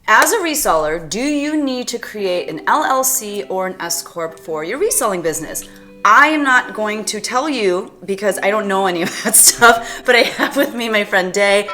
As a reseller, do you need to create an LLC or an S-Corp for your reselling business? I am not going to tell you because I don't know any of that stuff, but I have with me my friend Day.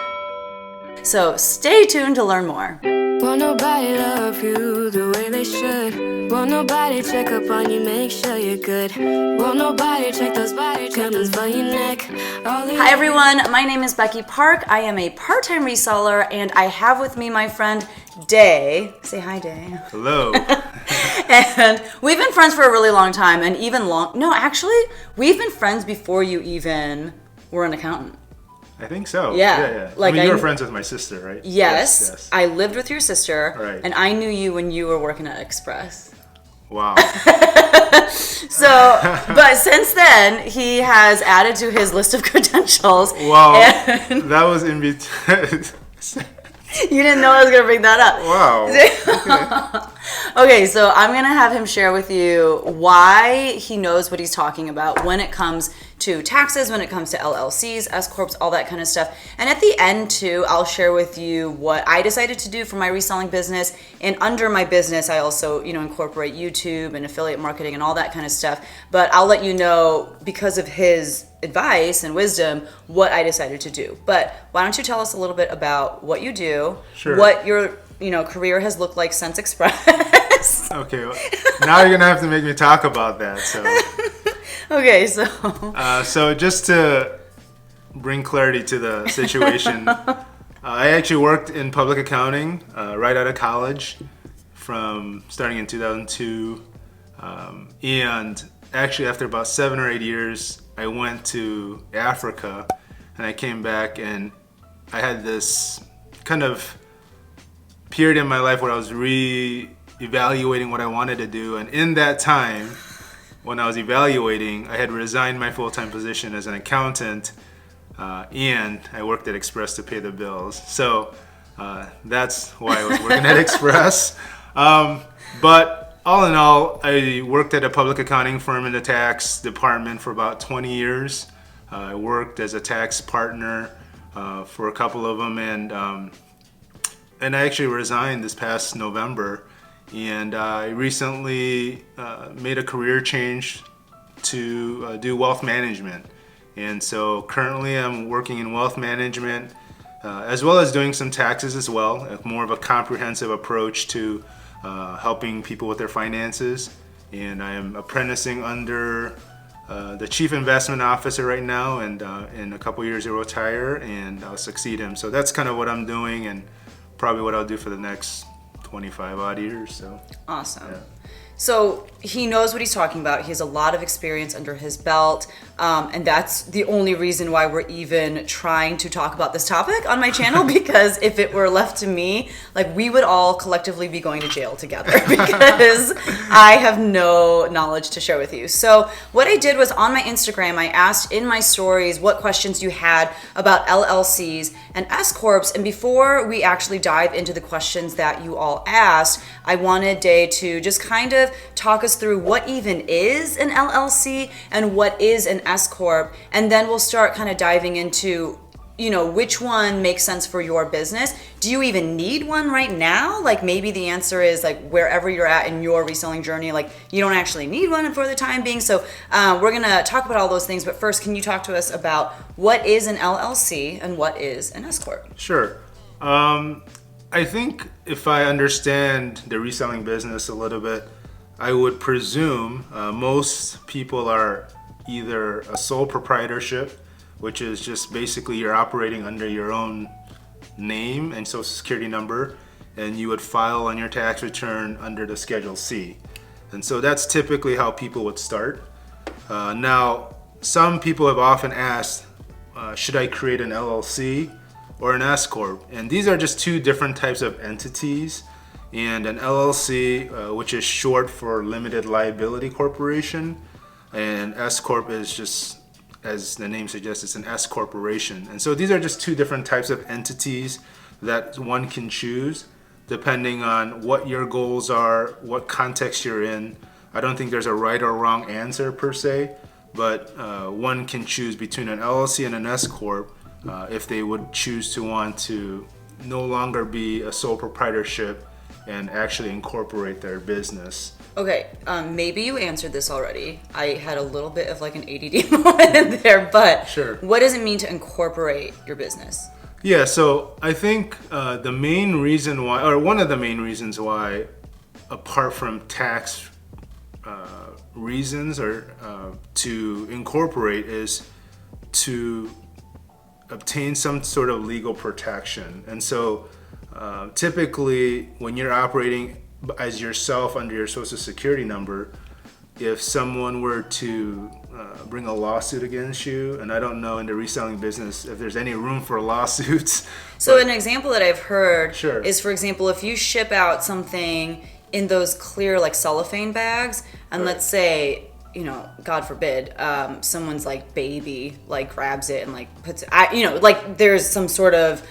So stay tuned to learn more. Won't nobody love you the way they should. Won't nobody check up on you, make sure you're good. Won't nobody check those body trimmings for your neck. Hi everyone, my name is Becky Park. I am a part-time reseller and I have with me my friend Day. Say hi, Day. Hello. And we've been friends for a really long time and actually, we've been friends before you even were an accountant. I think so. Yeah. Like you were friends with my sister, right? Yes. I lived with your sister, right. And I knew you when you were working at Express. Wow. But since then, he has added to his list of credentials. Wow. That was in between. You didn't know I was going to bring that up. Wow. Okay, so I'm going to have him share with you why he knows what he's talking about when it comes to taxes, when it comes to LLCs, S-Corps, all that kind of stuff. And at the end, too, I'll share with you what I decided to do for my reselling business. And under my business, I also, incorporate YouTube and affiliate marketing and all that kind of stuff. But I'll let you know, because of his advice and wisdom, what I decided to do. But why don't you tell us a little bit about what you do, Sure. What your career has looked like since Express. Okay, well, now you're gonna have to make me talk about that. So, okay, so so just to bring clarity to the situation, I actually worked in public accounting right out of college, from starting in 2002, and actually after about 7 or 8 years, I went to Africa, and I came back, and I had this kind of period in my life where I was re-evaluating what I wanted to do, and in that time, when I was evaluating, I had resigned my full-time position as an accountant, and I worked at Express to pay the bills. So that's why I was working at Express. But all in all, I worked at a public accounting firm in the tax department for about 20 years. I worked as a tax partner for a couple of them, and I actually resigned this past November, and I recently made a career change to do wealth management. And so currently I'm working in wealth management as well as doing some taxes as well, more of a comprehensive approach to helping people with their finances. And I am apprenticing under the chief investment officer right now, and in a couple years he'll retire and I'll succeed him. So that's kind of what I'm doing, and probably what I'll do for the next 25 odd years. So awesome. Yeah. So he knows what he's talking about. He has a lot of experience under his belt, and that's the only reason why we're even trying to talk about this topic on my channel, because if it were left to me, we would all collectively be going to jail together because I have no knowledge to share with you. So what I did was, on my Instagram, I asked in my stories what questions you had about LLCs and S-Corps, and before we actually dive into the questions that you all asked, I wanted Day to just kind of talk us through what even is an LLC and what is an S-Corp, and then we'll start kind of diving into which one makes sense for your business. Do you even need one right now? Maybe the answer is wherever you're at in your reselling journey, you don't actually need one for the time being. So we're gonna talk about all those things, but first, can you talk to us about what is an LLC and what is an S-Corp? Sure. I think if I understand the reselling business a little bit, I would presume most people are either a sole proprietorship, which is just basically you're operating under your own name and social security number, and you would file on your tax return under the Schedule C. And so that's typically how people would start. Now, some people have often asked, should I create an LLC or an S-Corp? And these are just two different types of entities. And an LLC, which is short for Limited Liability Corporation, and S-Corp is just, as the name suggests, it's an S corporation. And so these are just two different types of entities that one can choose depending on what your goals are, what context you're in. I don't think there's a right or wrong answer per se, but one can choose between an LLC and an S-Corp if they would choose to want to no longer be a sole proprietorship and actually incorporate their business. Okay, maybe you answered this already. I had a little bit of like an ADD moment in there, but Sure. What does it mean to incorporate your business? Yeah, so I think the main reason why, or one of the main reasons why, apart from tax reasons or to incorporate, is to obtain some sort of legal protection. And so typically when you're operating as yourself under your social security number, if someone were to bring a lawsuit against you, and I don't know in the reselling business if there's any room for lawsuits. So an example that I've heard Sure. is, for example, if you ship out something in those clear like cellophane bags, and Right. let's say, you know, God forbid, someone's like baby like grabs it and like puts it, like there's some sort of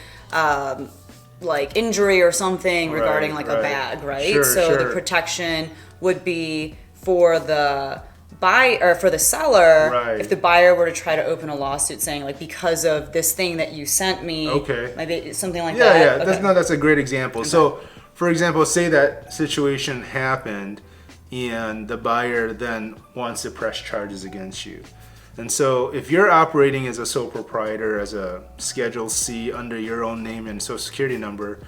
like injury or something regarding like a right. bag, right? Sure, so the sure. protection would be for the buyer or for the seller. Right. If the buyer were to try to open a lawsuit saying like, because of this thing that you sent me, Okay. maybe something like Yeah, that. yeah. Okay. That's a great example. So, for example, say that situation happened and the buyer then wants to press charges against you. And so if you're operating as a sole proprietor, as a Schedule C under your own name and social security number,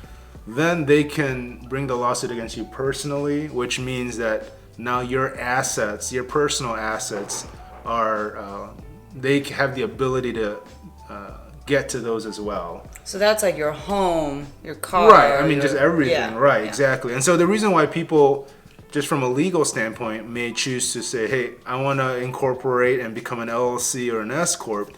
then they can bring the lawsuit against you personally, which means that now your assets, your personal assets, are they have the ability to get to those as well. So that's like your home, your car. Right. I mean, just everything. Yeah, Right. yeah. Exactly. And so the reason why people, just from a legal standpoint, may choose to say, hey, I want to incorporate and become an LLC or an S-Corp,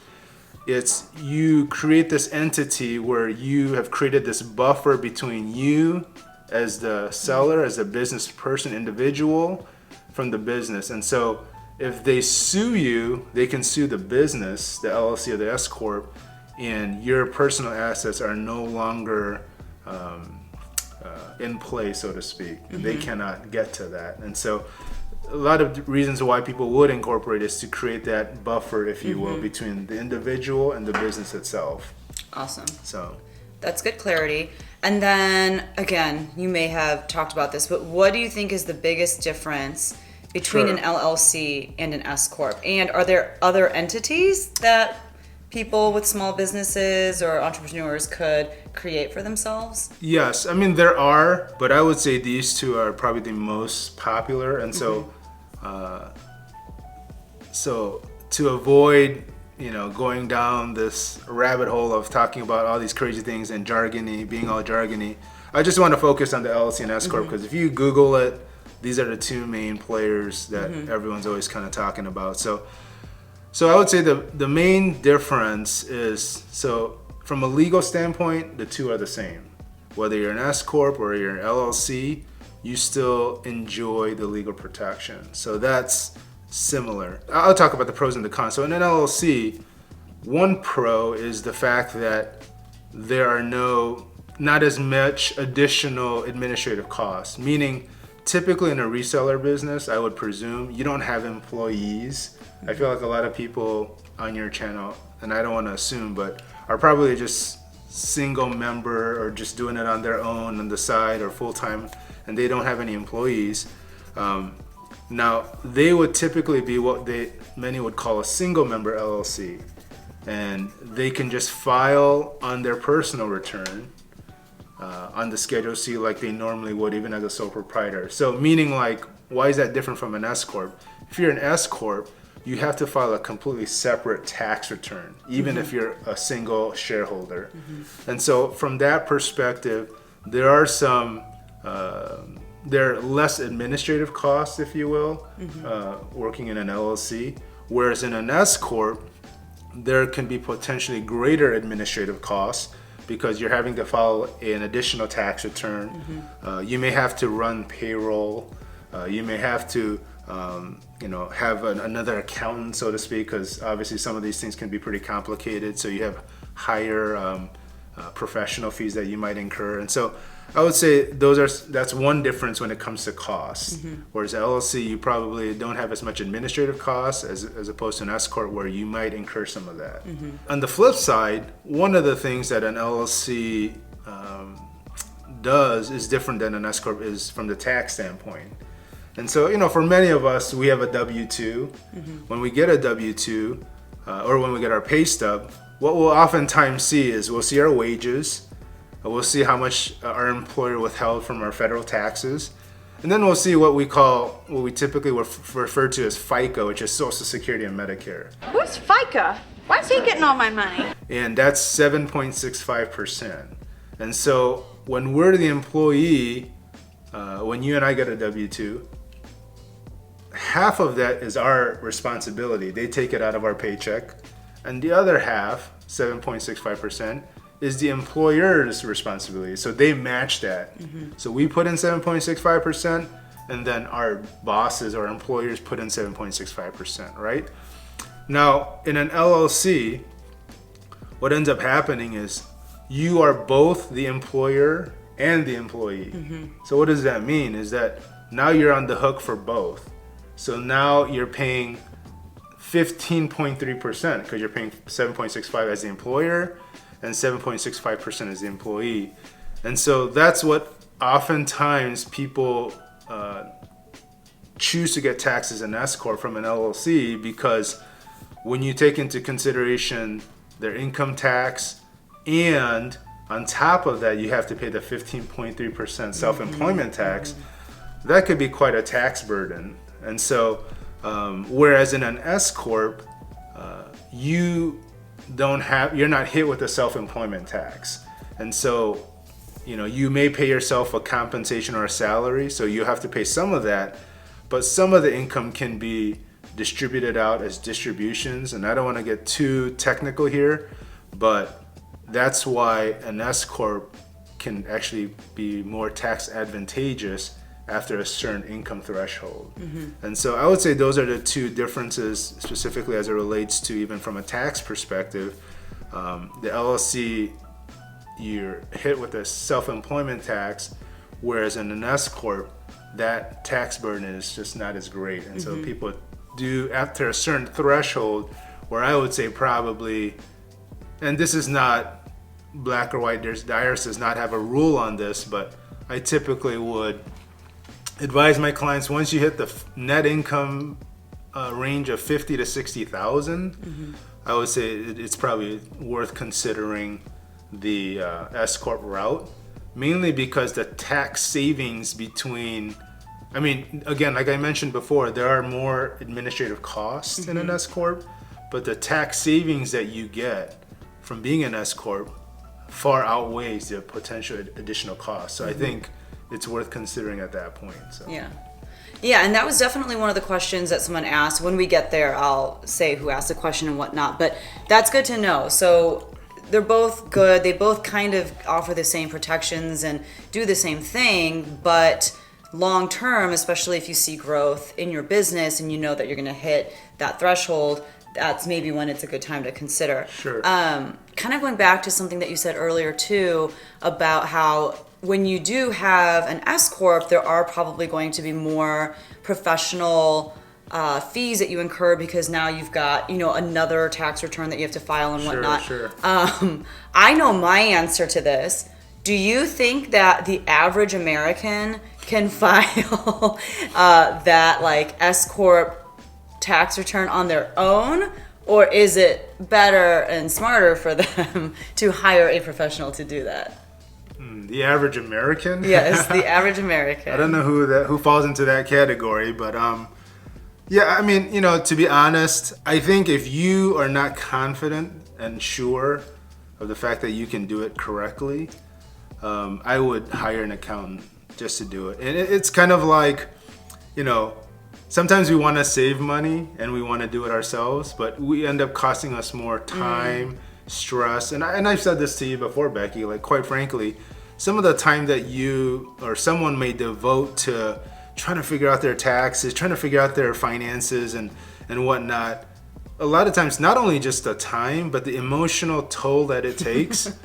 it's you create this entity where you have created this buffer between you as the seller, as a business person, individual, from the business. And so if they sue you, they can sue the business, the LLC or the S-Corp, and your personal assets are no longer in play, so to speak. They cannot get to that. And so a lot of reasons why people would incorporate is to create that buffer, if you will, between the individual and the business itself. Awesome. So That's good clarity. And then again, you may have talked about this, but what do you think is the biggest difference between Sure. an LLC and an S-Corp? And are there other entities that people with small businesses or entrepreneurs could create for themselves? yes, I mean there are, but I would say these two are probably the most popular. And so so to avoid going down this rabbit hole of talking about all these crazy things and jargony, being all jargony, I just want to focus on the LLC and S-Corp, because if you Google it, these are the two main players that everyone's always kind of talking about. So I would say the main difference is, so from a legal standpoint, the two are the same. Whether you're an S-Corp or you're an LLC, you still enjoy the legal protection. So that's similar. I'll talk about the pros and the cons. So in an LLC, one pro is the fact that there are not as much additional administrative costs, meaning typically in a reseller business, I would presume you don't have employees. I feel like a lot of people on your channel, and I don't want to assume, but are probably just single member or just doing it on their own on the side or full-time, and they don't have any employees. Now, they would typically be what many would call a single member LLC, and they can just file on their personal return on the Schedule C like they normally would, even as a sole proprietor. So meaning, like, why is that different from an S-Corp? If you're an S-Corp, you have to file a completely separate tax return, even if you're a single shareholder. And so from that perspective, there are there are less administrative costs, if you will, working in an LLC, whereas in an S-Corp, there can be potentially greater administrative costs because you're having to file an additional tax return. You may have to run payroll. You may have to have another accountant, so to speak, because obviously some of these things can be pretty complicated. So you have higher professional fees that you might incur. And so I would say that's one difference when it comes to costs. Whereas LLC, you probably don't have as much administrative costs as opposed to an S-Corp, where you might incur some of that. On the flip side, one of the things that an LLC does is different than an S-Corp is from the tax standpoint. And so, for many of us, we have a W-2. When we get a W-2, or when we get our pay stub, what we'll oftentimes see is we'll see our wages, we'll see how much our employer withheld from our federal taxes, and then we'll see what we typically refer to as FICA, which is Social Security and Medicare. Who's FICA? Why is he getting all my money? And that's 7.65%. And so when we're the employee, when you and I get a W-2, half of that is our responsibility. They take it out of our paycheck. And the other half, 7.65%, is the employer's responsibility. So they match that. So we put in 7.65%, and then our bosses or employers put in 7.65%, right? Now, in an LLC, what ends up happening is you are both the employer and the employee. So what does that mean? Is that now you're on the hook for both. So now you're paying 15.3% because you're paying 7.65 as the employer and 7.65% as the employee. And so that's what oftentimes people choose to get taxed as an S-Corp from an LLC, because when you take into consideration their income tax, and on top of that you have to pay the 15.3% self-employment tax, that could be quite a tax burden. And so whereas in an S-Corp, you're not hit with a self-employment tax. And so, you may pay yourself a compensation or a salary, so you have to pay some of that, but some of the income can be distributed out as distributions. And I don't want to get too technical here, but that's why an S-Corp can actually be more tax advantageous after a certain income threshold. And so I would say those are the two differences, specifically as it relates to even from a tax perspective. The LLC, you're hit with a self-employment tax, whereas in an S-Corp, that tax burden is just not as great. And so people do, after a certain threshold, where I would say probably, and this is not black or white, the IRS does not have a rule on this, but I typically would advise my clients, once you hit the net income range of 50 to 60,000, I would say it's probably worth considering the S-Corp route, mainly because the tax savings between, again, like I mentioned before, there are more administrative costs in an S-Corp, but the tax savings that you get from being an S-Corp far outweighs the potential additional costs. So I think it's worth considering at that point. So. Yeah, and that was definitely one of the questions that someone asked. When we get there, I'll say who asked the question and whatnot, but that's good to know. So they're both good. They both kind of offer the same protections and do the same thing, but long term, especially if you see growth in your business and you know that you're going to hit that threshold, that's maybe when it's a good time to consider. Sure. Kind of going back to something that you said earlier too, about how when you do have an S-Corp, there are probably going to be more professional fees that you incur, because now you've got, another tax return that you have to file and whatnot. Sure. I know my answer to this. Do you think that the average American can file that S-Corp tax return on their own? Or is it better and smarter for them to hire a professional to do that? The average American? Yes, the average American. I don't know who falls into that category, but to be honest, I think if you are not confident and sure of the fact that you can do it correctly, I would hire an accountant just to do it. And it's kind of like, sometimes we want to save money and we want to do it ourselves, but we end up costing us more time, stress. And I've said this to you before, Becky, quite frankly, some of the time that you or someone may devote to trying to figure out their taxes, trying to figure out their finances and whatnot, a lot of times, not only just the time, but the emotional toll that it takes,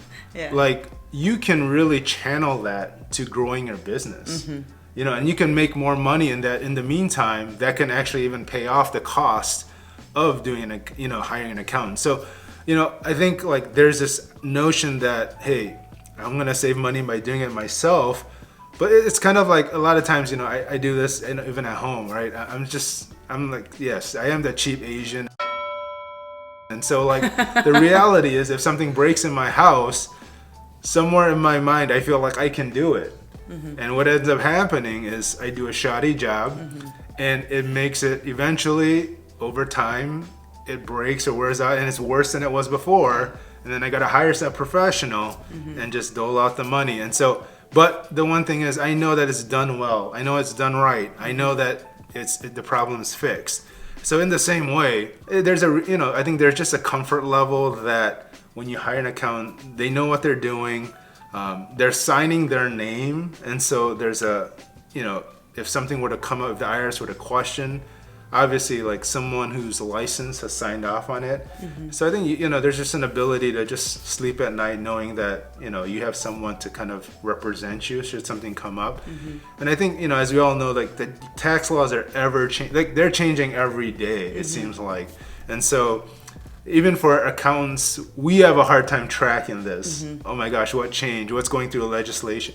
you can really channel that to growing your business. And you can make more money in that. In the meantime, that can actually even pay off the cost of doing hiring an accountant. So, I think there's this notion that, hey, I'm going to save money by doing it myself. But it's kind of like a lot of times, I do this and even at home, right? I'm like, yes, I am the cheap Asian. And so like the reality is if something breaks in my house, somewhere in my mind, I feel like I can do it. And what ends up happening is I do a shoddy job and it makes it eventually over time, it breaks or wears out and it's worse than it was before. And then I got to hire some professional and just dole out the money. And so, but the one thing is I know that it's done well. I know it's done right. I know that the problem is fixed. So in the same way, there's I think there's just a comfort level that when you hire an accountant, they know what they're doing. They're signing their name. And so there's if something were to come up, if the IRS were to question, obviously like someone who's licensed has signed off on it. So I think, there's just an ability to just sleep at night knowing that, you have someone to kind of represent you should something come up. And I think, as we all know, like the tax laws are they're changing every day, it seems like. And so even for accountants, we have a hard time tracking this. Oh my gosh, what changed? What's going through legislation?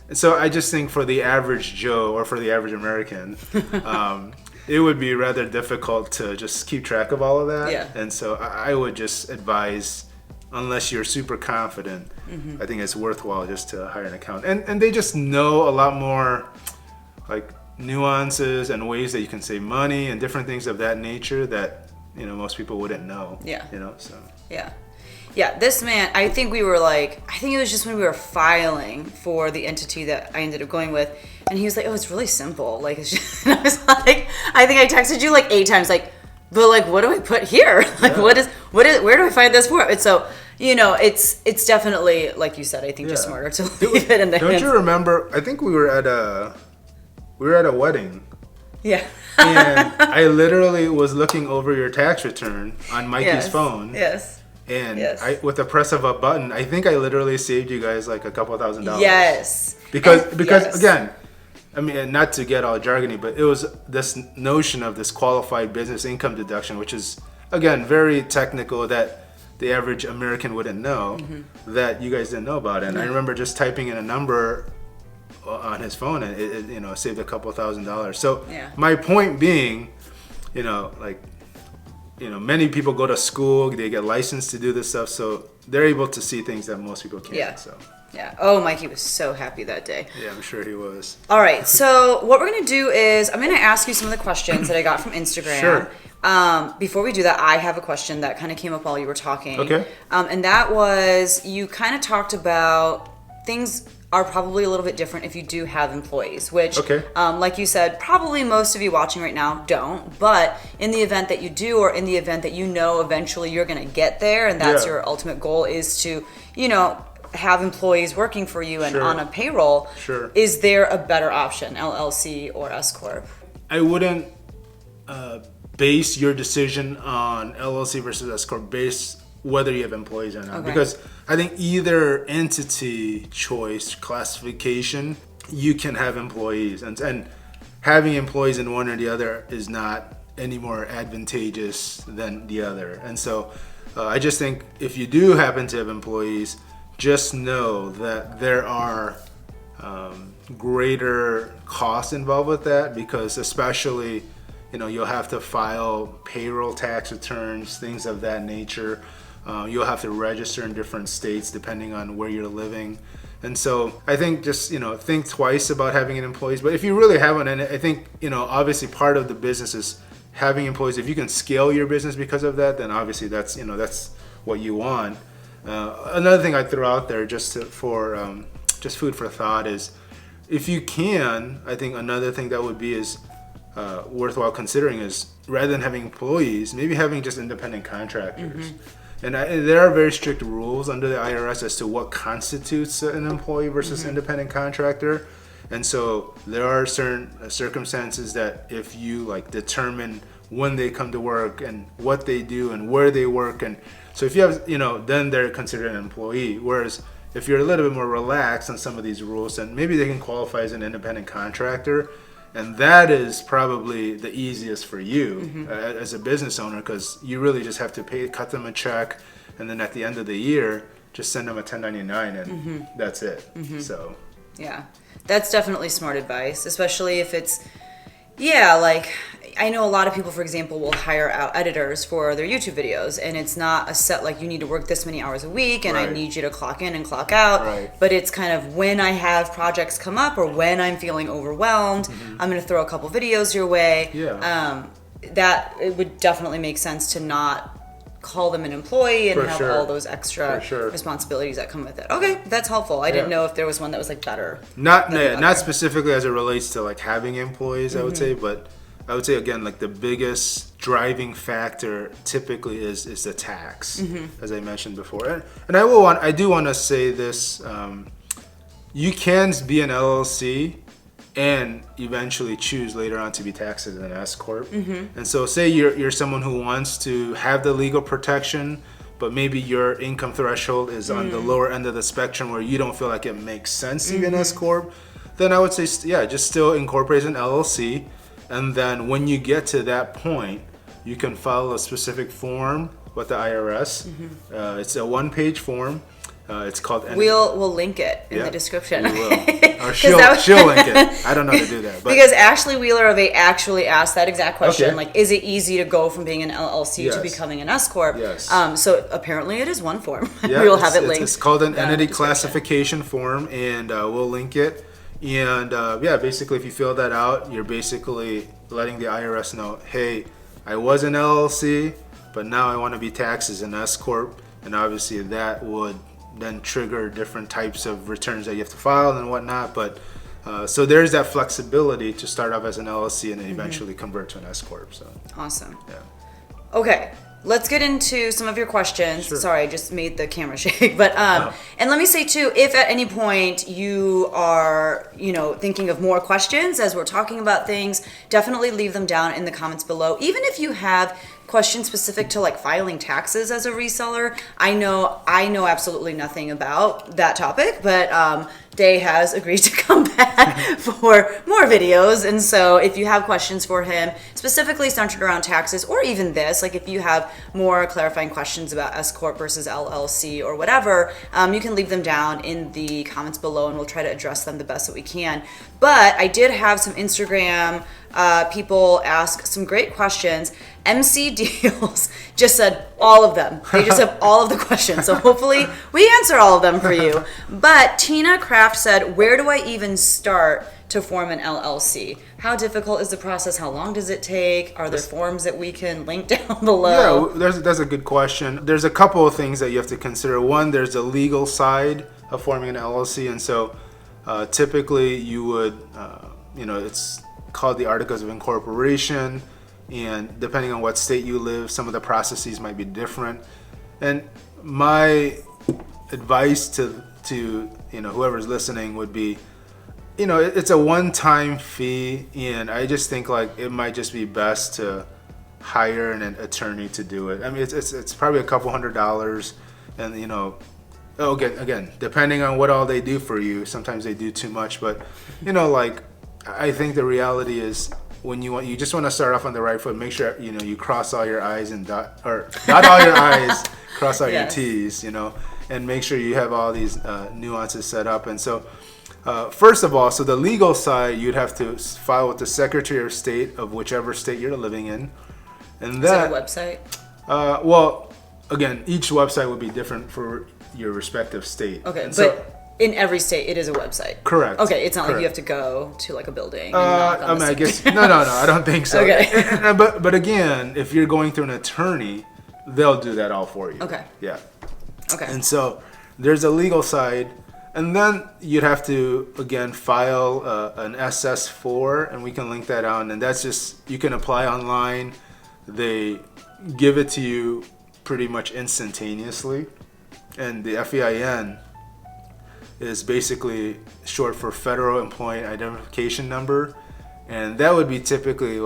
And so I just think for the average Joe or for the average American, it would be rather difficult to just keep track of all of that. Yeah. And so I would just advise, unless you're super confident, I think it's worthwhile just to hire an accountant. And they just know a lot more like nuances and ways that you can save money and different things of that nature that, most people wouldn't know. Yeah. So. Yeah. Yeah, this man, I think it was just when we were filing for the entity that I ended up going with, and he was like, oh, it's really simple. Like, it's just, and I was like, I think I texted you like 8 times, like, but like, what do I put here? Like, where do I find this for? And so, it's definitely, like you said, I think just smarter to leave it in the hands. Don't you remember, I think we were at a wedding. Yeah. And I literally was looking over your tax return on Mikey's phone. Yes. And with the press of a button, I think I literally saved you guys like a couple $1,000. Yes. Because again, I mean, not to get all jargony, but it was this notion of this qualified business income deduction, which is, again, very technical that the average American wouldn't know, that you guys didn't know about. And I remember just typing in a number on his phone and it saved a couple $1,000. So my point being, many people go to school, they get licensed to do this stuff, so they're able to see things that most people can't. Yeah. So. Yeah. Oh, Mikey was so happy that day. Yeah, I'm sure he was. All right. So what we're going to do is I'm going to ask you some of the questions that I got from Instagram. Sure. Before we do that, I have a question that kind of came up while you were talking. Okay. And that was, you kind of talked about things are probably a little bit different if you do have employees, which, like you said, probably most of you watching right now don't. But in the event that you do, or in the event that eventually you're going to get there, and that's your ultimate goal is to, have employees working for you and on a payroll. Sure. Is there a better option, LLC or S-Corp? I wouldn't base your decision on LLC versus S-Corp based whether you have employees or not. Okay. Because I think either entity choice classification, you can have employees. And having employees in one or the other is not any more advantageous than the other. And so I just think if you do happen to have employees, just know that there are greater costs involved with that, because especially, you'll have to file payroll tax returns, things of that nature. You'll have to register in different states depending on where you're living. And so I think just, think twice about having employees. But if you really have one, and I think, obviously part of the business is having employees. If you can scale your business because of that, then obviously that's what you want. Another thing I throw out there just food for thought is, if you can, I think another thing that would be is worthwhile considering is, rather than having employees, maybe having just independent contractors. And there are very strict rules under the IRS as to what constitutes an employee versus independent contractor. And so there are certain circumstances that if you determine when they come to work and what they do and where they work, and so if you have, then they're considered an employee. Whereas if you're a little bit more relaxed on some of these rules, then maybe they can qualify as an independent contractor. And that is probably the easiest for you as a business owner, because you really just have to cut them a check, and then at the end of the year, just send them a 1099 and that's it. So Yeah, that's definitely smart advice, especially if it's, like, I know a lot of people, for example, will hire out editors for their YouTube videos, and it's not a set, like, you need to work this many hours a week, and I Right. need you to clock in and clock out, Right. but it's kind of when I have projects come up or when I'm feeling overwhelmed, I'm going to throw a couple videos your way. Yeah. That it would definitely make sense to not call them an employee and For have sure. all those extra For sure. responsibilities that come with it. Okay, that's helpful. I didn't Yeah. know if there was one that was like better. not than the other. not specifically as it relates to like having employees, I would say, but I would say again, like the biggest driving factor typically is the tax, as I mentioned before. And I do want to say this: you can be an LLC and eventually choose later on to be taxed as an S-Corp. And so say you're someone who wants to have the legal protection, but maybe your income threshold is on the lower end of the spectrum where you don't feel like it makes sense to be an S-Corp, then I would say, just still incorporate as an LLC. And then when you get to that point, you can file a specific form with the IRS. It's a one-page form. It's called. We'll link it in Yeah, the description. We will. Or 'Cause she'll link it. I don't know how to do that. But Because Ashley Wheeler of A actually asked that exact question. Okay. Like, is it easy to go from being an LLC to Yes. becoming an S-Corp? Yes. So apparently it is one form. yeah, we will have it it's- linked. It's called an down in entity the description. classification form, and we'll link it. And basically, if you fill that out, you're basically letting the IRS know, hey, I was an LLC, but now I want to be taxed as an S-Corp. And obviously that would then trigger different types of returns that you have to file and whatnot. But so there's that flexibility to start off as an LLC and then eventually convert to an S-Corp. So Awesome. yeah. Okay, let's get into some of your questions. Sure. Sorry, I just made the camera shake. But and let me say too, if at any point you are, thinking of more questions as we're talking about things, definitely leave them down in the comments below. Even if you have questions specific to like filing taxes as a reseller, I know absolutely nothing about that topic, but Day has agreed to come back for more videos. And so if you have questions for him specifically centered around taxes, or even this, like if you have more clarifying questions about S-Corp versus LLC or whatever, you can leave them down in the comments below and we'll try to address them the best that we can. But I did have some Instagram people ask some great questions. MC Deals just said all of them. They just have all of the questions. So hopefully we answer all of them for you. But Tina Kraft said, where do I even start to form an LLC? How difficult is the process? How long does it take? Are there forms that we can link down below? Yeah, that's a good question. There's a couple of things that you have to consider. One, there's the legal side of forming an LLC. And so typically you would, it's called the Articles of Incorporation. And depending on what state you live, some of the processes might be different. And my advice to whoever's listening would be, it's a one-time fee, and I just think like it might just be best to hire an attorney to do it. I mean, it's probably a couple $100, and again, depending on what all they do for you, sometimes they do too much. But I think the reality is, when you just want to start off on the right foot, make sure you cross all your I's and dot all your I's, cross all Yes. your T's, and make sure you have all these nuances set up. And so, first of all, so the legal side, you'd have to file with the Secretary of State of whichever state you're living in, and Is that it a website? well, again, each website would be different for your respective state. Okay, And but so, in every state, it is a website. correct. Okay, it's not like Correct. you have to go to like a building. And knock on I mean, the I door. guess no, I don't think so. Okay. But again, if you're going through an attorney, they'll do that all for you. Okay. Yeah. Okay. And so there's a legal side, and then you'd have to again file an SS4, and we can link that out. And that's just, you can apply online. They give it to you pretty much instantaneously, and the FEIN is basically short for Federal Employee Identification Number, and that would be typically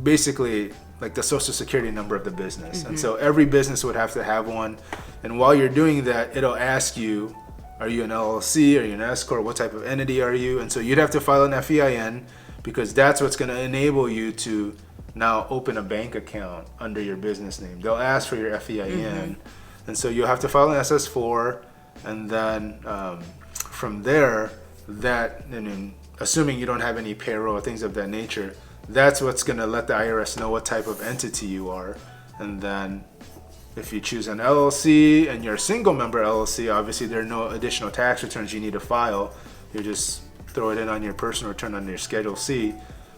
basically like the social security number of the business. And so every business would have to have one, and while you're doing that, it'll ask you, are you an LLC, are you an S-Corp, what type of entity are you? And so you'd have to file an FEIN, because that's what's going to enable you to now open a bank account under your business name. They'll ask for your FEIN. And so you'll have to file an SS4, and then from there, assuming you don't have any payroll or things of that nature, that's what's going to let the IRS know what type of entity you are. And then if you choose an LLC and you're a single member LLC, obviously there are no additional tax returns you need to file. You just throw it in on your personal return on your Schedule C.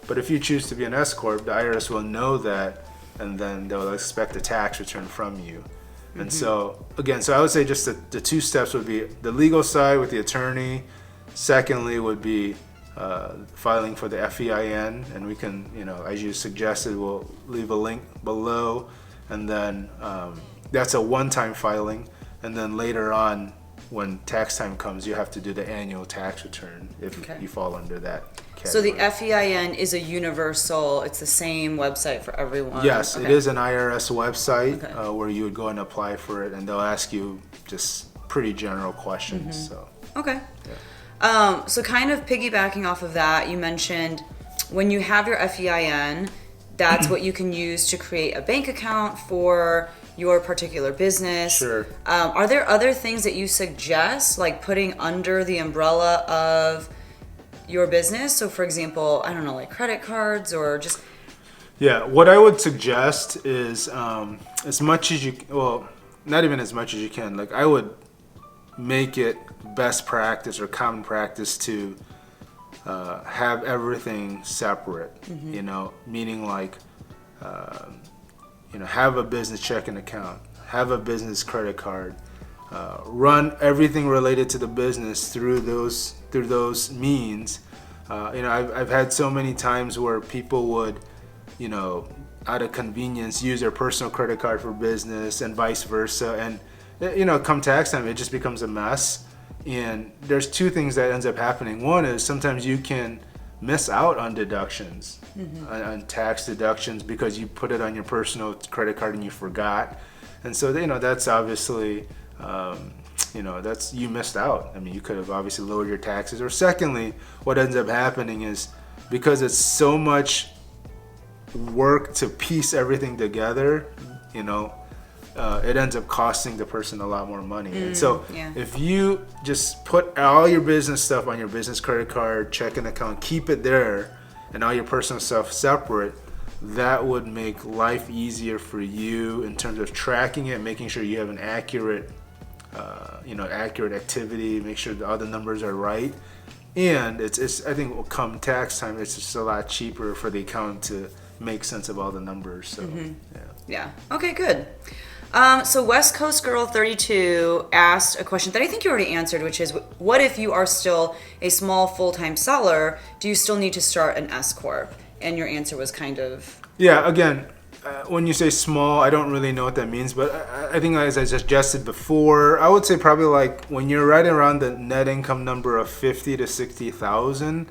But if you choose to be an S-Corp, the IRS will know that, and then they'll expect a tax return from you. And so, again, I would say just the two steps would be the legal side with the attorney. Secondly would be filing for the FEIN, and we can, as you suggested, we'll leave a link below. And then that's a one-time filing. And then later on, when tax time comes, you have to do the annual tax return if you fall under that category. So the FEIN is a universal, it's the same website for everyone? Yes, it is an IRS website where you would go and apply for it, and they'll ask you just pretty general questions. So. Okay. Yeah. So kind of piggybacking off of that, you mentioned when you have your FEIN, that's what you can use to create a bank account for your particular business. Sure. Are there other things that you suggest, like putting under the umbrella of your business? So for example, I don't know, like credit cards or just... Yeah, what I would suggest is as much as you, well, not even as much as you can, like I would make it best practice or common practice to have everything separate, meaning like, have a business checking account, have a business credit card, run everything related to the business through those means. I've had so many times where people would, out of convenience, use their personal credit card for business and vice versa. And, come tax time, it just becomes a mess. And there's two things that ends up happening. One is sometimes you can miss out on deductions, on tax deductions, because you put it on your personal credit card and you forgot. And so, that's obviously, that's, you missed out. I mean, you could have obviously lowered your taxes. Or secondly, what ends up happening is because it's so much work to piece everything together, it ends up costing the person a lot more money. And so if you just put all your business stuff on your business credit card, checking account, keep it there, and all your personal stuff separate, that would make life easier for you in terms of tracking it, making sure you have an accurate activity, make sure that all the numbers are right. And it's I think come tax time, it's just a lot cheaper for the accountant to make sense of all the numbers. So Yeah. Okay, good. So West Coast Girl 32 asked a question that I think you already answered, which is, what if you are still a small full-time seller? Do you still need to start an S-Corp? And your answer was kind of... Yeah, again, when you say small, I don't really know what that means, but I think as I suggested before, I would say probably like when you're right around the net income number of 50 to 60,000,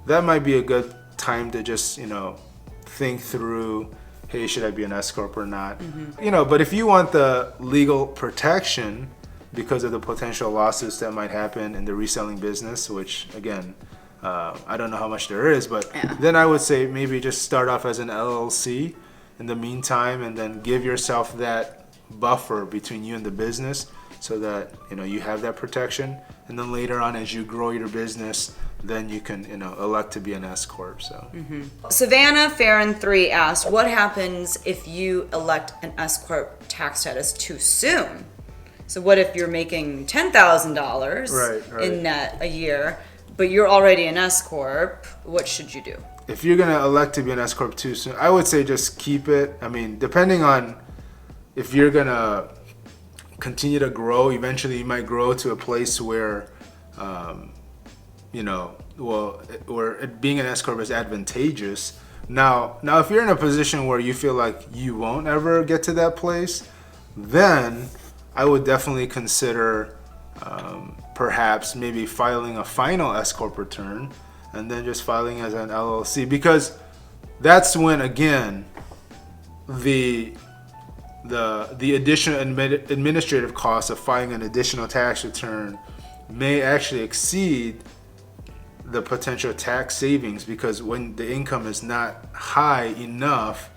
that might be a good time to just, think through, hey, should I be an S-Corp or not? But if you want the legal protection because of the potential lawsuits that might happen in the reselling business, which again, I don't know how much there is, but then I would say maybe just start off as an LLC in the meantime, and then give yourself that buffer between you and the business so that, you have that protection. And then later on, as you grow your business, then you can, elect to be an S-Corp. So. Savannah Farron 3 asked, what happens if you elect an S-Corp tax status too soon? So what if you're making $10,000 in net a year, but you're already an S-Corp? What should you do? If you're going to elect to be an S-Corp too soon, I would say just keep it. I mean, depending on if you're going to continue to grow, eventually you might grow to a place where, where being an S-Corp is advantageous. Now, if you're in a position where you feel like you won't ever get to that place, then I would definitely consider perhaps maybe filing a final S-Corp return and then just filing as an LLC, because that's when, again, the additional administrative costs of filing an additional tax return may actually exceed the potential tax savings, because when the income is not high enough,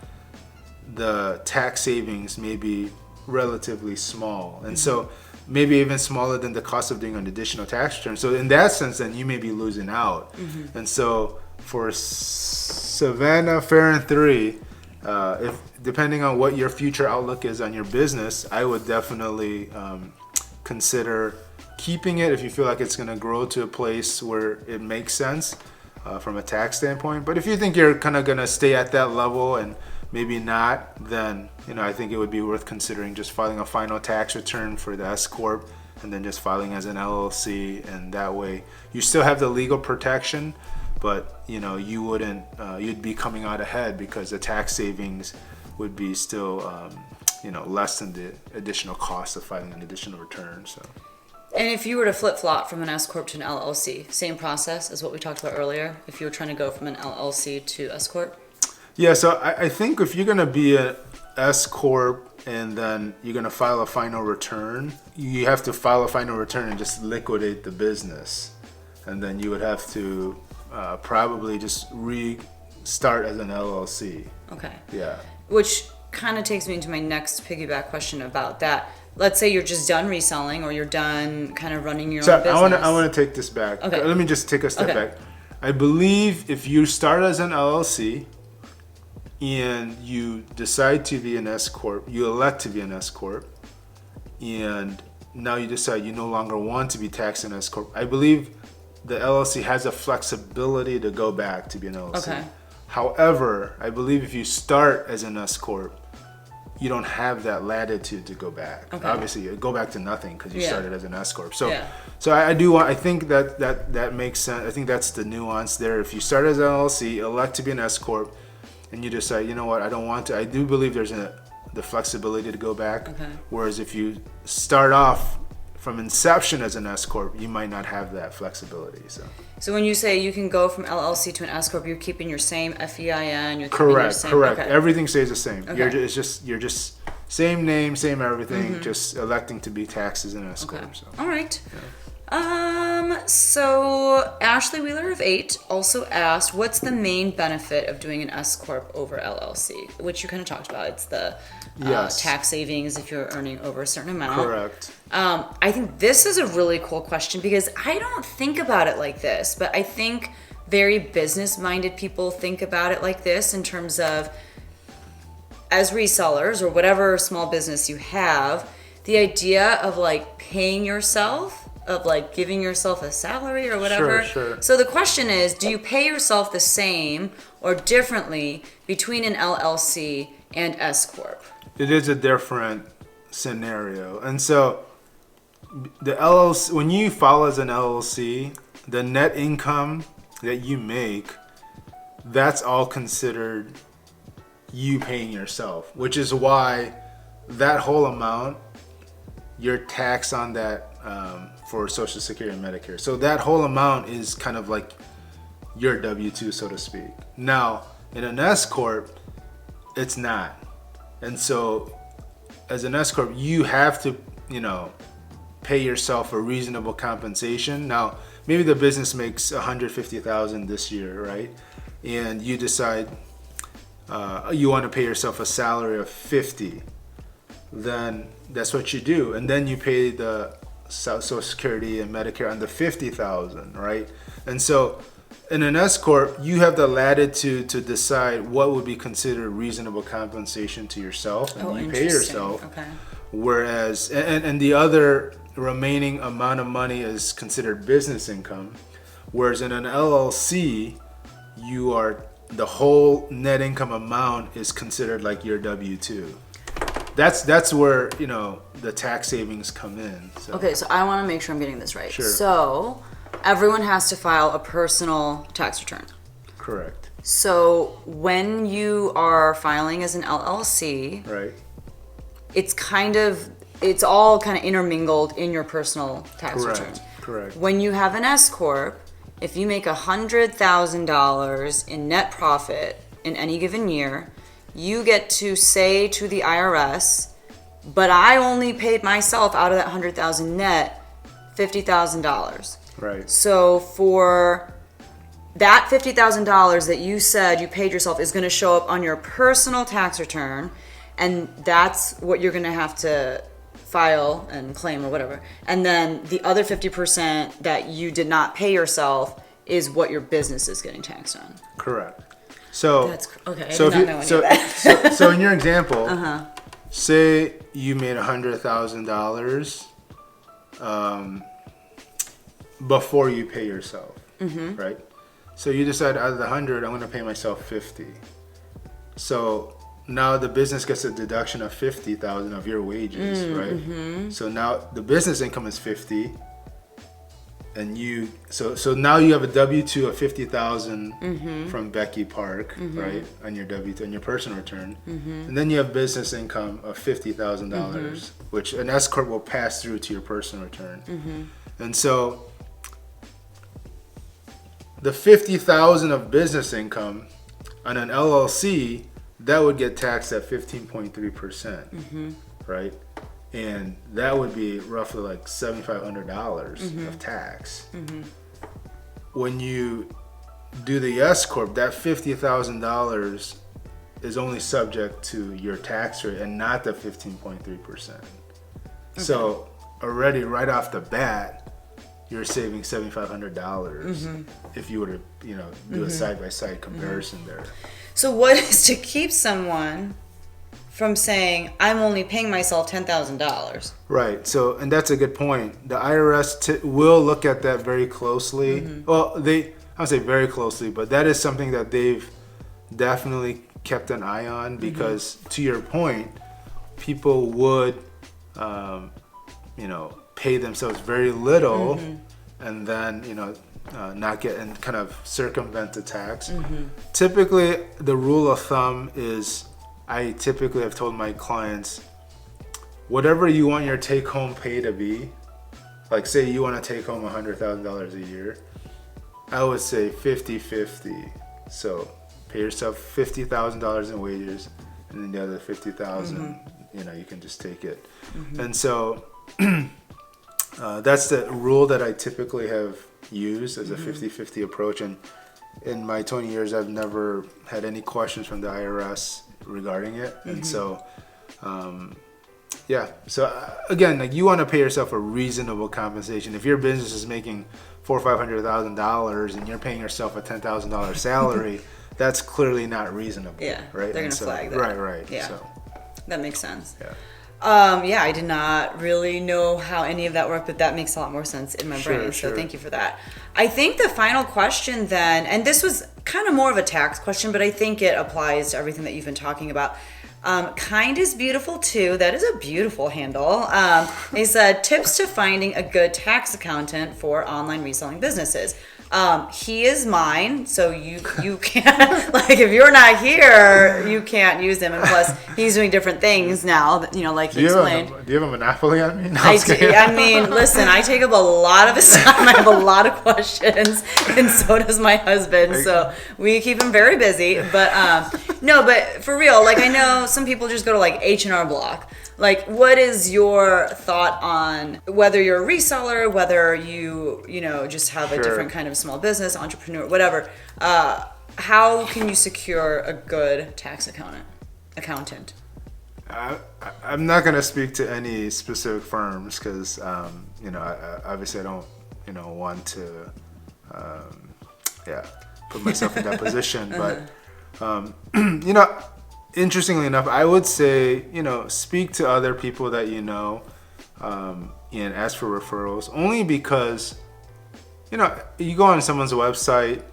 the tax savings may be relatively small. And so maybe even smaller than the cost of doing an additional tax return. So in that sense, then you may be losing out. And so for Savannah, Farron 3, if depending on what your future outlook is on your business, I would definitely consider keeping it if you feel like it's going to grow to a place where it makes sense from a tax standpoint. But if you think you're kind of going to stay at that level and maybe not, then I think it would be worth considering just filing a final tax return for the S-Corp and then just filing as an LLC, and that way you still have the legal protection, but you wouldn't you'd be coming out ahead because the tax savings would be still less than the additional cost of filing an additional return. So. And if you were to flip-flop from an S-Corp to an LLC, same process as what we talked about earlier, if you were trying to go from an LLC to S-Corp? Yeah, so I think if you're going to be an S-Corp and then you're going to file a final return, you have to file a final return and just liquidate the business. And then you would have to probably just restart as an LLC. Okay. Yeah. Which kind of takes me into my next piggyback question about that. Let's say you're just done reselling or you're done kind of running your own business. I want to take this back. Okay. Let me just take a step Okay. back. I believe if you start as an LLC and you decide to be an S-Corp, you elect to be an S-Corp, and now you decide you no longer want to be taxed an S-Corp, I believe the LLC has a flexibility to go back to be an LLC. Okay. However, I believe if you start as an S-Corp, you don't have that latitude to go back. Okay. Obviously, you go back to nothing because you Yeah. started as an S-Corp. So, Yeah. so I think that makes sense. I think that's the nuance there. If you start as an LLC, elect to be an S-Corp, and you decide, you know what, I don't want to. I do believe there's the flexibility to go back. Okay. Whereas if you start off from inception as an S-Corp, you might not have that flexibility. So when you say you can go from LLC to an S-Corp, you're keeping your same FEIN, you're keeping your same... Correct. Okay. Everything stays the same. Okay. You're just same name, same everything, just electing to be taxed as an S-Corp. Okay. So. All right. So Ashley Wheeler of 8 also asked, what's the main benefit of doing an S-Corp over LLC? Which you kind of talked about. It's the Yes. tax savings if you're earning over a certain amount. Correct. I think this is a really cool question because I don't think about it like this, but I think very business-minded people think about it like this in terms of, as resellers or whatever small business you have, the idea of like paying yourself, of like giving yourself a salary or whatever. Sure. So the question is, do you pay yourself the same or differently between an LLC and S-Corp? It is a different scenario. And so the LLC, when you file as an LLC, the net income that you make, that's all considered you paying yourself, which is why that whole amount, you're taxed on that for Social Security and Medicare. So that whole amount is kind of like your W-2, so to speak. Now, in an S-Corp, it's not. And so as an S-Corp, you have to, pay yourself a reasonable compensation. Now, maybe the business makes $150,000 this year, right? And you decide you want to pay yourself a salary of $50,000. Then that's what you do. And then you pay the Social Security and Medicare on the $50,000, right? And so in an S-Corp, you have the latitude to decide what would be considered reasonable compensation to yourself, and you pay yourself. Okay. Whereas, and the other remaining amount of money is considered business income. Whereas in an LLC, the whole net income amount is considered like your W-2. That's where the tax savings come in. So. Okay, so I want to make sure I'm getting this right. Sure. So everyone has to file a personal tax return. Correct. So when you are filing as an LLC, Right. it's all kind of intermingled in your personal tax return. Correct. When you have an S-Corp, if you make $100,000 in net profit in any given year, you get to say to the IRS, but I only paid myself out of that $100,000 net $50,000. Right. So for that $50,000 that you said you paid yourself is going to show up on your personal tax return, and that's what you're going to have to file and claim or whatever. And then the other 50% that you did not pay yourself is what your business is getting taxed on. Correct. So That's okay. I so did not know any of that. so in your example, say you made $100,000 before you pay yourself, right? So you decide out of the 100, I'm going to pay myself 50. So now the business gets a deduction of 50,000 of your wages, right? So now the business income is 50, and so now you have a W-2 of 50,000 from Becky Park, right, on your W-2 on your personal return, and then you have business income of $50,000, which an S-Corp will pass through to your personal return, and so the 50,000 of business income on an LLC, that would get taxed at 15.3%, right? And that would be roughly like $7,500 of tax. When you do the S-Corp, that $50,000 is only subject to your tax rate and not the 15.3%. So already right off the bat, you're saving $7,500 if you were to, do a side-by-side comparison there. So what is to keep someone from saying, I'm only paying myself $10,000? Right. So, and that's a good point. The IRS will look at that very closely. Well, I don't say very closely, but that is something that they've definitely kept an eye on because, to your point, people would, pay themselves very little and then, not get and kind of circumvent the tax. Typically, the rule of thumb is I typically have told my clients, whatever you want your take-home pay to be, like say you want to take home $100,000 a year, I would say 50-50. So pay yourself $50,000 in wages, and then the other $50,000, you can just take it. And so that's the rule that I typically have used as a 50-50 approach. And in my 20 years, I've never had any questions from the IRS regarding it. And so, so again, like you want to pay yourself a reasonable compensation. If your business is making $400,000 or $500,000 and you're paying yourself a $10,000 salary, that's clearly not reasonable. Yeah, right. They're going to flag that. Right. Yeah, so, that makes sense. Yeah. I did not really know how any of that worked, but that makes a lot more sense in my brain. So thank you for that. I think the final question then, and this was kind of more of a tax question, but I think it applies to everything that you've been talking about. Kind is beautiful too. That is a beautiful handle. They said tips to finding a good tax accountant for online reselling businesses. He is mine, so you can't, like, if you're not here, you can't use him. And plus, he's doing different things now, like he explained. Do you have a monopoly on me? No, I mean, listen, I take up a lot of his time. I have a lot of questions, and so does my husband. So we keep him very busy. But no, but for real, like I know some people just go to like H&R Block. Like, what is your thought on whether you're a reseller, whether you just have a different kind of small business, entrepreneur, whatever? How can you secure a good tax accountant? I'm not going to speak to any specific firms because, obviously I don't, want to, put myself in that position. But, interestingly enough, I would say, speak to other people that and ask for referrals, only because, you go on someone's website,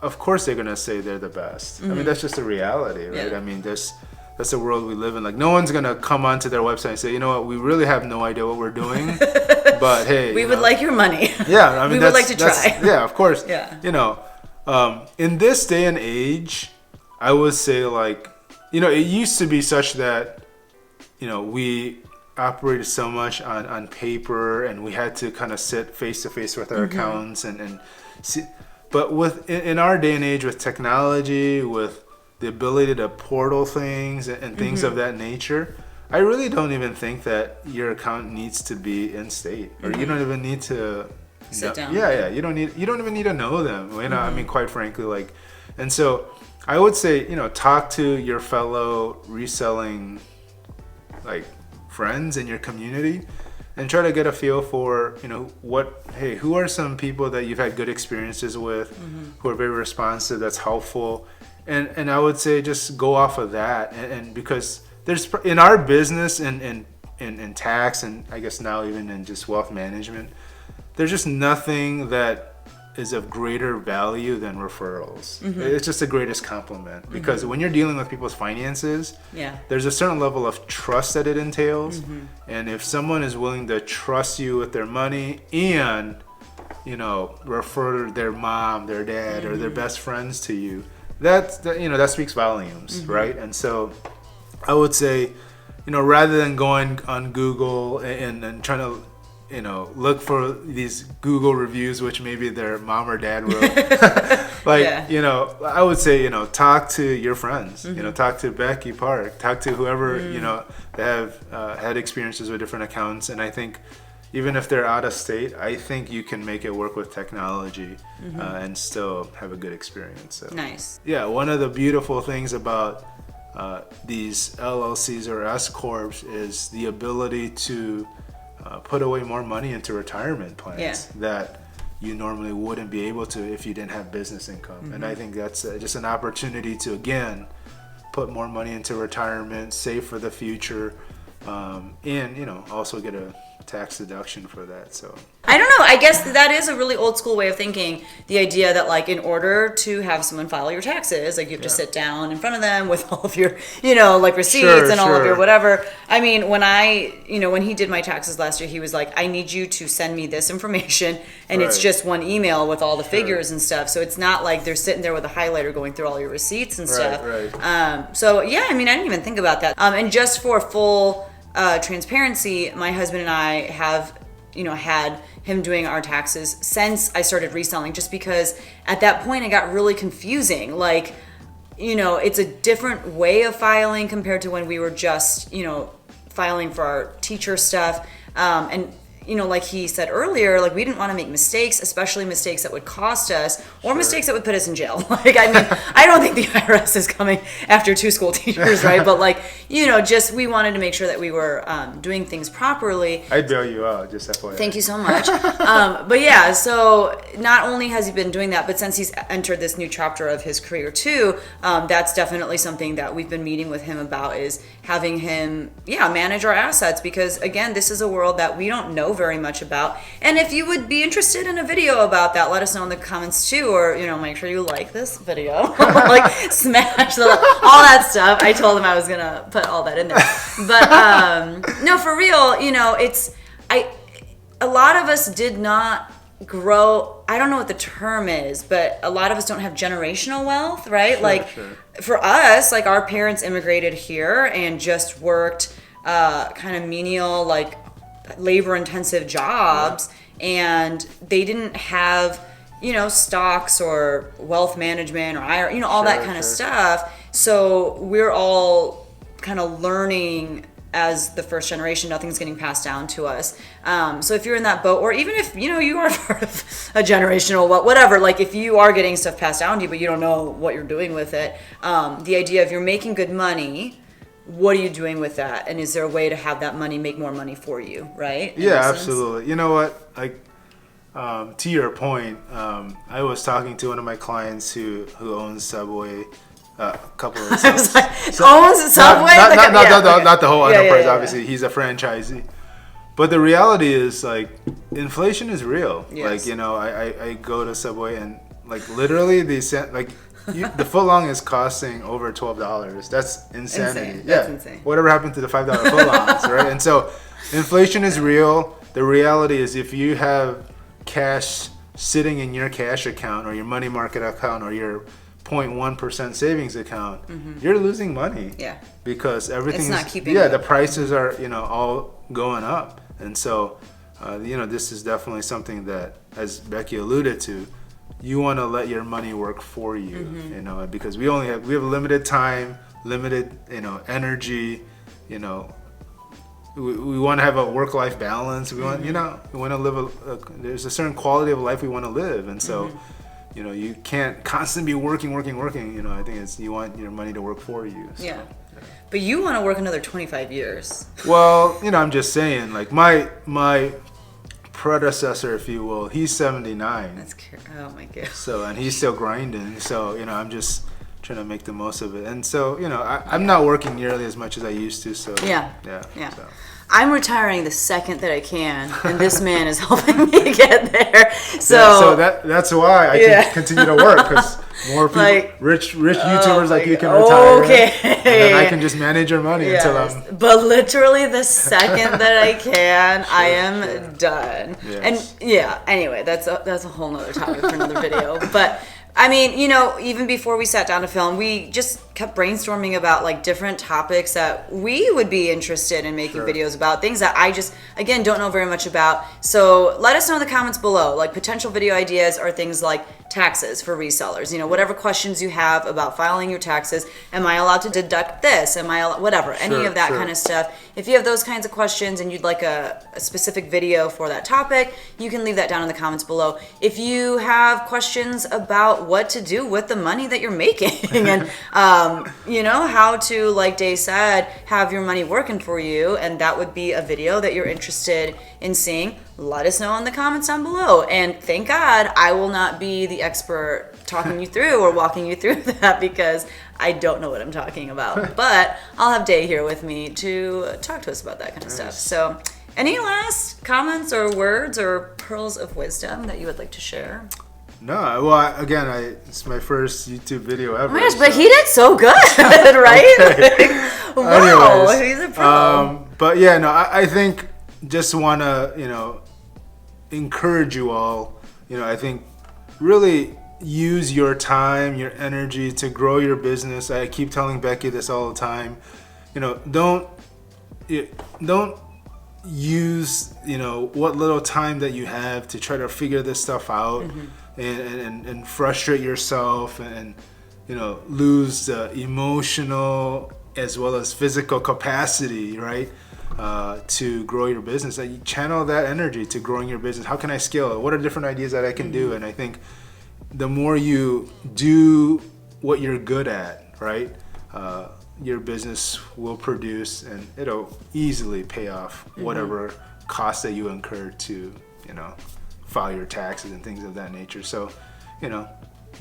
of course they're going to say they're the best. I mean, that's just a reality, right? Yeah. I mean, that's the world we live in. Like, no one's going to come onto their website and say, you know what, we really have no idea what we're doing, but hey. We would like your money. Yeah, I mean, we would like to try. Yeah, of course. Yeah. In this day and age, I would say, like, it used to be such that, we operated so much on paper and we had to kind of sit face to face with our accountants and see. But in our day and age with technology, with the ability to portal things and things of that nature, I really don't even think that your accountant needs to be in state, or you don't even need to sit down. Yeah. You don't even need to know them. I mean, quite frankly, like, And so I would say, talk to your fellow reselling like friends in your community and try to get a feel for, who are some people that you've had good experiences with, who are very responsive, that's helpful. And I would say just go off of that. And because there's, in our business and in tax, and I guess now even in just wealth management, there's just nothing that is of greater value than referrals. It's just the greatest compliment, because when you're dealing with people's finances, there's a certain level of trust that it entails. And if someone is willing to trust you with their money and, refer their mom, their dad, or their best friends to you, that speaks volumes, right? And so I would say, rather than going on Google and trying to look for these Google reviews, which maybe their mom or dad wrote. I would say, talk to your friends, talk to Becky Park, talk to whoever, that have had experiences with different accounts. And I think even if they're out of state, I think you can make it work with technology and still have a good experience. So, nice. Yeah, one of the beautiful things about these LLCs or S-Corps is the ability to put away more money into retirement plans that you normally wouldn't be able to if you didn't have business income. And I think that's just an opportunity to, again, put more money into retirement, save for the future, and also get a tax deduction for that. So I don't know, I guess that is a really old school way of thinking, the idea that like in order to have someone file your taxes, like you have to sit down in front of them with all of your like receipts and all of your whatever. I mean, when he did my taxes last year, he was like, I need you to send me this information, and it's just one email with all the figures and stuff. So it's not like they're sitting there with a highlighter going through all your receipts and stuff. So yeah, I mean, I didn't even think about that. And just for full transparency, my husband and I have, had him doing our taxes since I started reselling, just because at that point it got really confusing. Like, it's a different way of filing compared to when we were just, filing for our teacher stuff. And like he said earlier, like we didn't want to make mistakes, especially mistakes that would cost us or mistakes that would put us in jail. Like, I mean, I don't think the IRS is coming after 2 school teachers, right? But like, just we wanted to make sure that we were doing things properly. I'd bail you out, just FYI. Thank you so much. But yeah, so not only has he been doing that, but since he's entered this new chapter of his career too, that's definitely something that we've been meeting with him about, is having him, manage our assets, because again, this is a world that we don't know very much about. And if you would be interested in a video about that, let us know in the comments too, or make sure you like this video, like smash all that stuff. I told him I was gonna put all that in there, but no, for real, a lot of us did not grow, I don't know what the term is, but a lot of us don't have generational wealth, right? For us, like our parents immigrated here and just worked kind of menial, like labor intensive jobs, and they didn't have stocks or wealth management or IRA, all that kind of stuff. So we're all kind of learning as the first generation. Nothing's getting passed down to us. So if you're in that boat, or even if you are part of a generational whatever, like if you are getting stuff passed down to you but you don't know what you're doing with it, the idea of you're making good money, what are you doing with that? And is there a way to have that money make more money for you, right? Yeah, absolutely. You know what? Like, to your point, I was talking to one of my clients who owns Savoy, a couple of owns Savoy? Not the whole enterprise, obviously. He's a franchisee. But the reality is, like, inflation is real. Yes. Like, I go to Savoy and, like, literally they sent, like, the footlong is costing over $12. That's insanity. That's insane. Whatever happened to the $5 footlongs, right? And so inflation is real. The reality is, if you have cash sitting in your cash account or your money market account or your 0.1% savings account, you're losing money. Yeah. Because everything's not keeping up. The prices are, all going up. And so, this is definitely something that, as Becky alluded to, you want to let your money work for you, because we have limited time, limited, energy, we want to have a work-life balance. We want, we want to live there's a certain quality of life we want to live. And so, you can't constantly be working. I think you want your money to work for you. So. Yeah. But you want to work another 25 years. Well, I'm just saying, like my predecessor, if you will, he's 79. Oh my god. So, and he's still grinding. So, I'm just trying to make the most of it. And so, I'm not working nearly as much as I used to. So Yeah. So. I'm retiring the second that I can, and this man is helping me get there. So that's why I can continue to work, because more people, rich YouTubers like you can retire. Okay. And then I can just manage your money until I'm. But literally the second that I can, I am done. Yes. And anyway, that's a whole nother topic for another video. But I mean, even before we sat down to film, we just kept brainstorming about like different topics that we would be interested in making videos about, things that I just, again, don't know very much about. So let us know in the comments below, like potential video ideas are things like taxes for resellers. Whatever questions you have about filing your taxes. Am I allowed to deduct this? Am I whatever, any of that kind of stuff. If you have those kinds of questions and you'd like a specific video for that topic, you can leave that down in the comments below. If you have questions about what to do with the money that you're making and, how to, like Day said, have your money working for you, and that would be a video that you're interested in seeing, let us know in the comments down below. And thank God I will not be the expert talking you through or walking you through that, because I don't know what I'm talking about. But I'll have Day here with me to talk to us about that kind of stuff. So any last comments or words or pearls of wisdom that you would like to share? No, well, again, it's my first YouTube video ever. Oh my gosh, but he did so good, right? Wow, Anyways, he's a pro. But yeah, no, I think just want to, encourage you all, I think really use your time, your energy to grow your business. I keep telling Becky this all the time. Don't use, what little time that you have to try to figure this stuff out and frustrate yourself and lose the emotional as well as physical capacity, right? To grow your business. You channel that energy to growing your business. How can I scale it? What are different ideas that I can do? And I think the more you do what you're good at, right, your business will produce, and it'll easily pay off whatever cost that you incur to, file your taxes and things of that nature. So,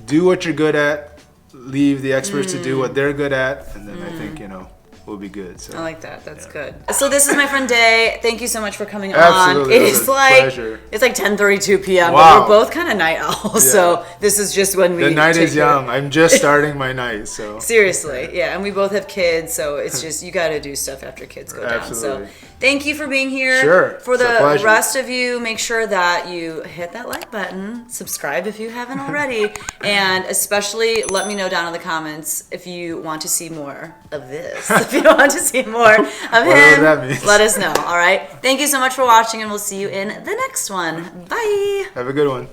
do what you're good at, leave the experts to do what they're good at, and then I think, we'll be good. So I like that. That's good. So this is my friend Day. Thank you so much for coming Absolutely. on. It was a pleasure. It's like 10:32 p.m. Wow. But we're both kind of night owls, so this is just when we. The night is take care. young. I'm just starting my night, so. Seriously, yeah, and we both have kids, so it's just you got to do stuff after kids go Absolutely. down. So thank you for being here. Sure. For It's a the pleasure. rest of you, make sure that you hit that like button, subscribe if you haven't already, and especially let me know down in the comments if you want to see more of this. If you want to see more of him, that means. let us know. All right. Thank you so much for watching, and we'll see you in the next one. Bye. Have a good one.